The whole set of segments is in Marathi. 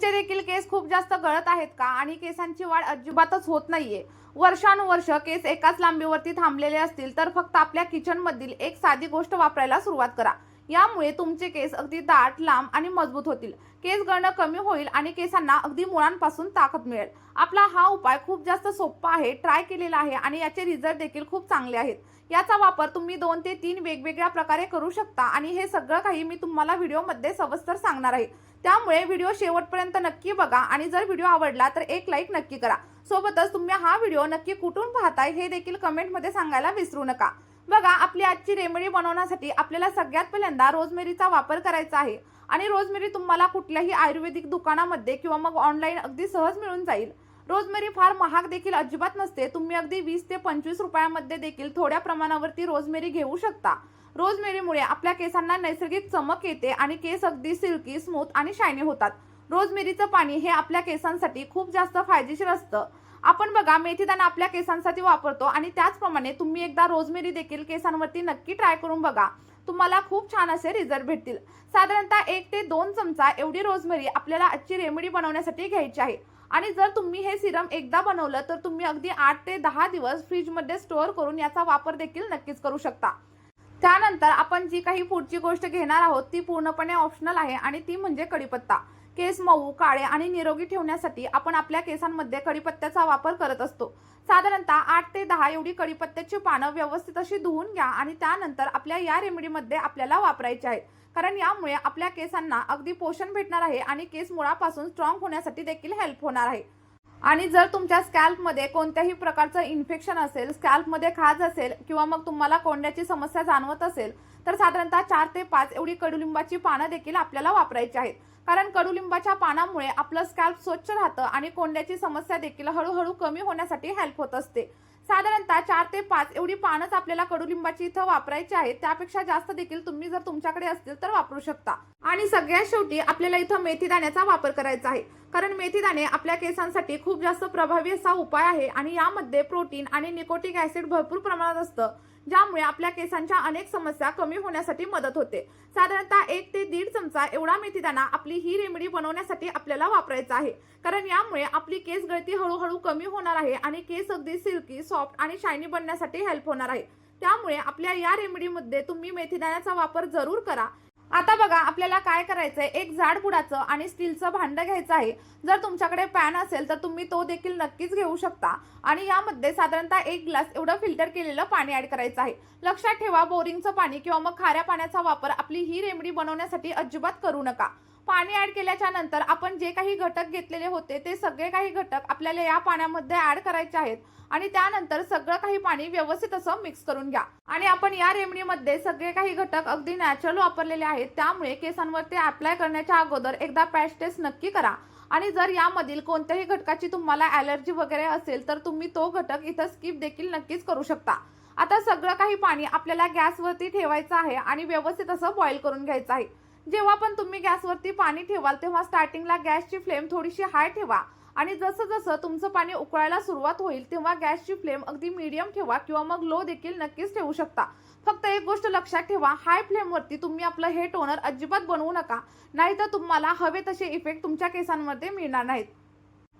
तुमचे देखील केस खूप जास्त गळत आहेत का आणि केसांची वाढ अजिबातच होत नाहीये? वर्षानुवर्ष केस एकाच लांबीवरती थांबलेले असतील तर फक्त आपल्या किचन मधील एक साधी गोष्ट वापरायला सुरुवात करा. यामुळे तुमचे केस अगदी दाट, लांब आणि मजबूत होतील. केस गळणं कमी होईल आणि केसांना अगदी मुळांपासून ताकद मिळेल. आपला हा उपाय खूप जास्त सोपा आहे, ट्राय केलेला आहे आणि याचे रिझल्ट देखील खूप चांगले आहेत. याचा वापर तुम्ही 2 ते 3 वेगवेगळ्या प्रकारे करू शकता आणि हे सगळं काही मी तुम्हाला व्हिडिओमध्ये सविस्तर सांगणार आहे. त्यामुळे व्हिडिओ शेवटपर्यंत नक्की बघा आणि जर व्हिडिओ आवडला तर एक लाईक नक्की करा. सोबतच तुम्ही हा व्हिडिओ नक्की कुठून पाहताय हे देखील कमेंटमध्ये सांगायला विसरू नका. बघा, आपली आजची रेमेडी बनवण्यासाठी आपल्याला सगळ्यात पहिल्यांदा रोजमेरीचा वापर करायचा आहे आणि रोजमेरी तुम्हाला कुठल्याही आयुर्वेदिक दुकानामध्ये किंवा मग ऑनलाईन अगदी सहज मिळून जाईल. रोजमेरी फार महाग देखील अजिबात नसते. तुम्ही अगदी 20 ते 25 रुपयामध्ये देखील थोड्या प्रमाणावरती रोजमेरी घेऊ शकता. रोजमेरीमुळे आपल्या केसांना नैसर्गिक चमक येते आणि केस अगदी सिल्की, स्मूथ आणि शायनी होतात. रोजमेरीचं पाणी हे आपल्या केसांसाठी खूप जास्त फायदेशीर असतं. आपण बघा, मेथीदाणा आपल्या केसांसाठी वापरतो आणि त्याचप्रमाणे तुम्ही एकदा रोजमेरी देखील केसांवरती नक्की ट्राय करून बघा. तुम्हाला खूप छान असे रिझल्ट भेटतील. साधारणतः 1 ते 2 चमचा एवढी रोजमेरी आपल्याला आजची रेमेडी बनवण्यासाठी घ्यायची आहे आणि जर तुम्ही हे सिरम एकदा बनवलं तर तुम्ही अगदी 8 ते 10 दिवस फ्रीजमध्ये स्टोअर करून याचा वापर देखील नक्कीच करू शकता. त्यानंतर आपण जी काही पुढची गोष्ट घेणार आहोत ती पूर्णपणे ऑप्शनल आहे आणि ती म्हणजे कढीपत्ता. केस मऊ, काळे आणि निरोगी ठेवण्यासाठी आपण आपल्या केसांमध्ये कढीपत्त्याचा वापर करत असतो. साधारणतः 8 ते 10 एवढी कढीपत्त्याची पानं व्यवस्थित अशी धुवून घ्या आणि त्यानंतर आपल्या या रेमेडीमध्ये आपल्याला वापरायची आहे. कारण यामुळे आपल्या केसांना अगदी पोषण भेटणार आहे आणि केस मुळापासून स्ट्रॉंग होण्यासाठी देखील हेल्प होणार आहे. आणि जर तुमच्या स्कॅल्पमध्ये कोणत्याही प्रकारचं इन्फेक्शन असेल, स्कॅल्पमध्ये खाज असेल किंवा मग तुम्हाला कोंड्याची समस्या जाणवत असेल तर साधारणतः 4 ते 5 एवढी कडुलिंबाची पानं देखील आपल्याला वापरायची आहेत. कारण कडुलिंबाच्या पानामुळे आपलं स्कॅल्प स्वच्छ राहतं आणि कोंड्याची समस्या देखील हळूहळू कमी होण्यासाठी हेल्प होत असते. साधारणतः 4 ते 5 एवढी पानच आपल्याला कडुलिंबाची इथं वापरायची आहेत. त्यापेक्षा जास्त देखील तुम्ही जर तुमच्याकडे असतील तर वापरू शकता. आणि सगळ्यात शेवटी आपल्याला इथं मेथीदाण्याचा वापर करायचा आहे. कारण मेथीदाणे आपल्या केसांसाठी खूप जास्त प्रभावी असा उपाय आहे आणि यामध्ये प्रोटीन आणि निकोटिक ऍसिड भरपूर प्रमाणात असतं, ज्यामुळे आपल्या केसांच्या अनेक समस्या कमी होण्यासाठी मदत होते. साधारणतः 1 ते 1.5 चमचा एवढा मेथीदाणा आपली ही रेमेडी बनवण्यासाठी आपल्याला वापरायचा आहे. कारण यामुळे आपली केस गळती हळूहळू कमी होणार आहे आणि केस अगदी सिल्की, सॉफ्ट आणि शायनी बनण्यासाठी हेल्प होणार आहे. त्यामुळे आपल्या या रेमेडीमध्ये तुम्ही मेथीदाण्याचा वापर जरूर करा. आता बघा, आपल्याला काय करायचंय, एक जाड बुडाचं आणि स्टीलचं भांडं घ्यायचं आहे. जर तुमच्याकडे पॅन असेल तर तुम्ही तो देखील नक्कीच घेऊ शकता आणि यामध्ये साधारणतः 1 ग्लास एवढं फिल्टर केलेलं पाणी ऍड करायचं आहे. लक्षात ठेवा, बोरिंगचं पाणी किंवा मग खाऱ्या पाण्याचा वापर आपली ही रेमेडी बनवण्यासाठी अजिबात करू नका. पाणी ऍड केल्याच्या नंतर आपण जे काही घटक घेतलेले होते ते सगळे काही घटक आपल्याला या पाण्यामध्ये ऍड करायचे आहेत आणि त्यानंतर सगळं काही पाणी व्यवस्थित असं मिक्स करून घ्या. आणि आपण या रेमेडीमध्ये सगळे काही घटक अगदी नॅचरल वापरलेले आहेत. त्यामुळे केसांवरती अप्लाय करण्याच्या अगोदर एकदा पॅच टेस्ट नक्की करा. आणि जर यामधील कोणत्याही घटकाची तुम्हाला ॲलर्जी वगैरे असेल तर तुम्ही तो घटक इथं स्किप देखील नक्कीच करू शकता. आता सगळं काही पाणी आपल्याला गॅसवरती ठेवायचं आहे आणि व्यवस्थित असं बॉईल करून घ्यायचं आहे. जेव्हा पण तुम्ही गॅसवरती पाणी ठेवाल तेव्हा स्टार्टिंगला गॅसची फ्लेम थोडीशी हाय ठेवा आणि जसं जसं तुमचं पाणी उकळायला सुरुवात होईल तेव्हा गॅसची फ्लेम अगदी मीडियम ठेवा किंवा मग लो देखील नक्कीच ठेवू शकता. फक्त एक गोष्ट लक्षात ठेवा, हाय फ्लेमवरती तुम्ही आपलं हे टोनर अजिबात बनवू नका, नाहीतर तुम्हाला हवे तसे इफेक्ट तुमच्या केसांमध्ये मिळणार नाहीत.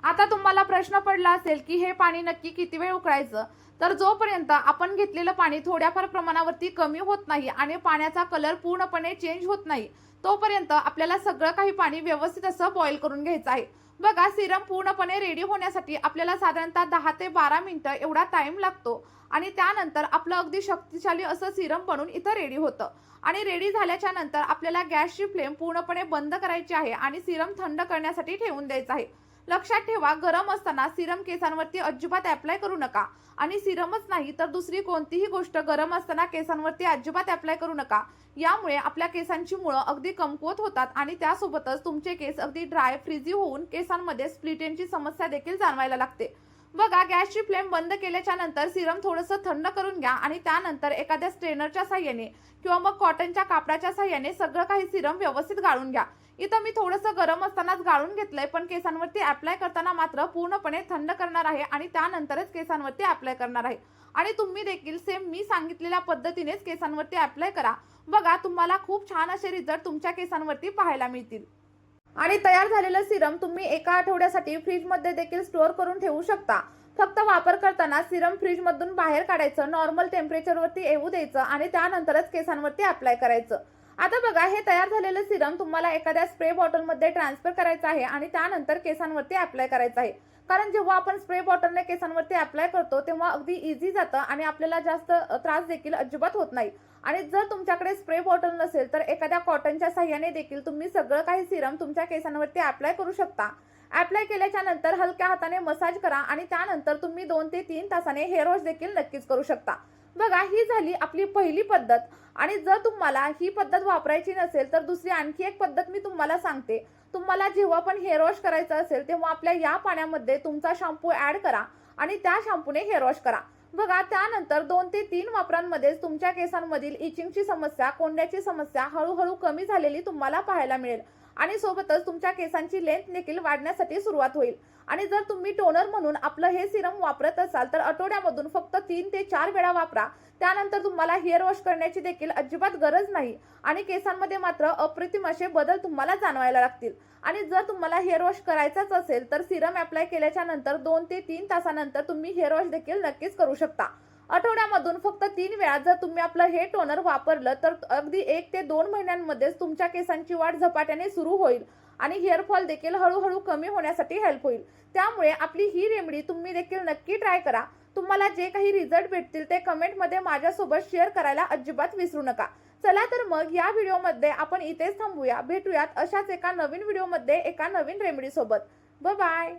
आता तुम्हाला प्रश्न पडला असेल की हे पाणी नक्की किती वेळ उकळायचं, तर जोपर्यंत आपण घेतलेलं पाणी थोड्याफार प्रमाणावरती कमी होत नाही आणि पाण्याचा कलर पूर्णपणे चेंज होत नाही तोपर्यंत आपल्याला सगळं काही पाणी व्यवस्थित असं बॉईल करून घ्यायचं आहे. बघा, सिरम पूर्णपणे रेडी होण्यासाठी आपल्याला साधारणतः 10 ते 12 मिनिटं एवढा टाइम लागतो आणि त्यानंतर आपलं अगदी शक्तिशाली असं सिरम बनून इथं रेडी होतं. आणि रेडी झाल्याच्या नंतर आपल्याला गॅसची फ्लेम पूर्णपणे बंद करायची आहे आणि सिरम थंड करण्यासाठी ठेवून द्यायचं आहे. लक्षात ठेवा, गरम असताना सिरम केसांवरती अजिबात अप्लाय करू नका आणि सिरमच नाही तर दुसरी कोणतीही गोष्ट गरम असताना केसांवरती अजिबात अप्लाय करू नका. यामुळे आपल्या केसांची मुळं अगदी कमकुवत होतात आणि त्यासोबतच तुमचे केस अगदी ड्राय, फ्रीजी होऊन केसांमध्ये स्प्लिट एंडची समस्या देखील जाणवायला लागते. बघा, गॅसची फ्लेम बंद केल्याच्या नंतर सिरम थोडंसं थंड करून घ्या आणि त्यानंतर एखाद्या स्ट्रेनरच्या साहाय्याने किंवा मग कॉटनच्या कापडाच्या साहाय्याने सगळं काही सिरम व्यवस्थित गाळून घ्या. इथं मी थोडंसं गरम असतानाच गाळून घेतलंय, पण केसांवरती अप्लाय करताना मात्र पूर्णपणे थंड करणार आहे आणि त्यानंतरच केसांवरती अप्लाय करणार आहे. आणि तुम्ही देखील सेम मी सांगितलेल्या पद्धतीनेच केसांवरती अप्लाय करा. बघा, तुम्हाला खूप छान असे रिझल्ट तुमच्या केसांवरती पाहायला मिळतील. आणि तयार झालेलं सिरम तुम्ही एका आठवड्यासाठी फ्रीजमध्ये देखील स्टोअर करून ठेवू शकता. फक्त वापर करताना सिरम फ्रीजमधून बाहेर काढायचं, नॉर्मल टेम्परेचरवरती येऊ द्यायचं आणि त्यानंतरच केसांवरती अप्लाय करायचं. आता बघा, हे तयार झालेलं सिरम तुम्हाला एखाद्या स्प्रे बॉटलमध्ये ट्रान्सफर करायचं आहे आणि त्यानंतर केसांवरती अप्लाय करायचं आहे. कारण जेव्हा आपण स्प्रे बॉटलने केसांवरती अप्लाय करतो तेव्हा अगदी इझी जातं आणि आपल्याला जास्त त्रास देखील अजिबात होत नाही. आणि जर तुमच्याकडे स्प्रे बॉटल नसेल तर एखाद्या कॉटनच्या साह्याने देखील तुम्ही सगळं काही सिरम तुमच्या केसांवरती अप्लाय करू शकता. अप्लाय केल्याच्या नंतर हलक्या हाताने मसाज करा आणि त्यानंतर तुम्ही 2 ते 3 तासाने हेअर वॉश देखील नक्कीच करू शकता. बघा, ही झाली आपली पहिली पद्धत. आणि जर तुम्हाला ही पद्धत वापरायची नसेल तर दुसरी आणखी एक पद्धत मी तुम्हाला सांगते. तुम्हाला जेव्हा पण हेअर वॉश करायचं असेल तेव्हा आपल्या या पाण्यामध्ये तुमचा शॅम्पू ऍड करा आणि त्या शॅम्पूने हेअर वॉश करा. बघा, त्यानंतर 2 ते 3 वापरांमध्येच तुमच्या केसांमधील इचिंगची समस्या, कोंड्याची समस्या हळूहळू कमी झालेली तुम्हाला पाहायला मिळेल आणि सोबतच तुमच्या केसांची लेंथ देखील वाढण्यासाठी सुरुवात होईल. आणि जर तुम्ही टोनर म्हणून आपलं हे सिरम वापरत असाल तर आठवड्यामधून फक्त 3 ते 4 वेळा वापरा. त्यानंतर तुम्हाला हेअर वॉश करण्याची देखील अजिबात गरज नाही आणि केसांमध्ये मात्र अप्रतिम असे बदल तुम्हाला जाणवायला लागतील. आणि जर तुम्हाला हेअर वॉश करायचाच असेल तर सिरम अप्लाय केल्याच्या नंतर 2 ते 3 तासानंतर तुम्ही हेअर वॉश देखील नक्कीच करू शकता. आठवड्यामधून फक्त 3 वेळा जर तुम्ही आपलं हे टोनर वापरलं तर अगदी 1 ते 2 महिन्यांमध्येच तुमच्या केसांची वाढ झपाट्याने सुरू होईल आणि हेअर फॉल देखील हळूहळू कमी होण्यासाठी हेल्प होईल. त्यामुळे आपली ही रेमेडी तुम्ही देखील नक्की ट्राय करा. तुम्हाला जे काही रिझल्ट भेटतील ते कमेंटमध्ये माझ्यासोबत शेअर करायला अजिबात विसरू नका. चला तर मग या व्हिडिओमध्ये आपण इथेच थांबूया. भेटूयात अशाच एका नवीन व्हिडिओमध्ये एका नवीन रेमेडी सोबत. Bye bye.